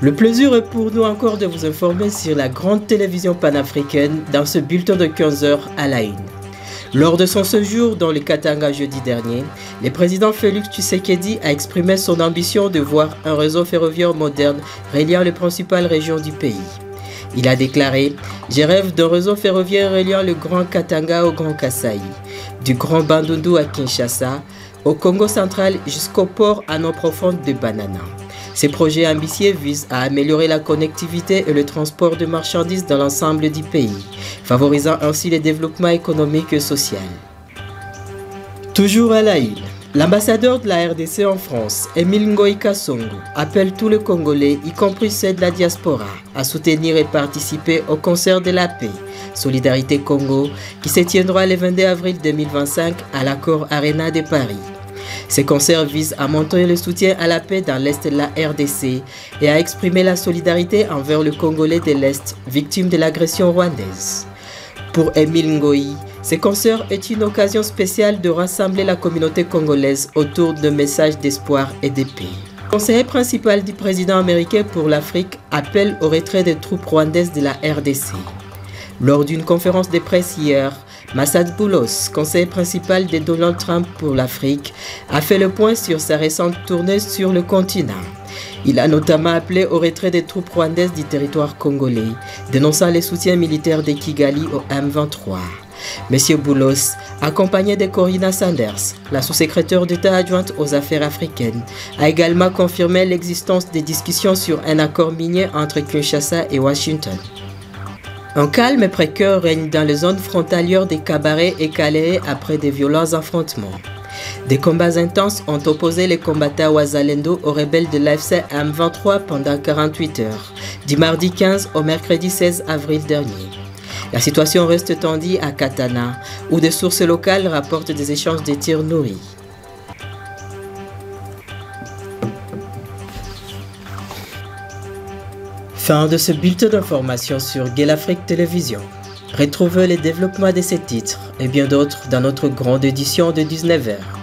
Le plaisir est pour nous encore de vous informer sur la grande télévision panafricaine dans ce bulletin de 15 h à la une. Lors de son séjour dans le Katanga jeudi dernier, le président Félix Tshisekedi a exprimé son ambition de voir un réseau ferroviaire moderne reliant les principales régions du pays. Il a déclaré « Je rêve d'un réseau ferroviaire reliant le Grand Katanga au Grand Kasaï, du Grand Bandundu à Kinshasa, au Congo central jusqu'au port à eau profonde de Banana ». Ces projets ambitieux visent à améliorer la connectivité et le transport de marchandises dans l'ensemble du pays, favorisant ainsi le développement économique et social. Toujours à la île, l'ambassadeur de la RDC en France, Emile Ngoï Kasongo, appelle tous les Congolais, y compris ceux de la diaspora, à soutenir et participer au concert de la paix, Solidarité Congo, qui se tiendra le 22 avril 2025 à l'Accor Arena de Paris. Ces concerts visent à montrer le soutien à la paix dans l'Est de la RDC et à exprimer la solidarité envers le Congolais de l'Est, victime de l'agression rwandaise. Pour Emile Ngoï, ce concert est une occasion spéciale de rassembler la communauté congolaise autour de messages d'espoir et de paix. Le conseiller principal du président américain pour l'Afrique appelle au retrait des troupes rwandaises de la RDC. Lors d'une conférence de presse hier, Massad Boulos, conseiller principal de Donald Trump pour l'Afrique, a fait le point sur sa récente tournée sur le continent. Il a notamment appelé au retrait des troupes rwandaises du territoire congolais, dénonçant les soutiens militaires de Kigali au M23. M. Boulos, accompagné de Corina Sanders, la sous-secrétaire d'État adjointe aux affaires africaines, a également confirmé l'existence des discussions sur un accord minier entre Kinshasa et Washington. Un calme précaire règne dans les zones frontalières des Kabaré et Calais après de violents affrontements. Des combats intenses ont opposé les combattants Wazalendo aux rebelles de l'AFC M23 pendant 48 heures, du mardi 15 au mercredi 16 avril dernier. La situation reste tendue à Katana, où des sources locales rapportent des échanges de tirs nourris. Fin de ce bulletin d'information sur Gueule Afrique Télévision. Retrouvez les développements de ces titres et bien d'autres dans notre grande édition de 19 h.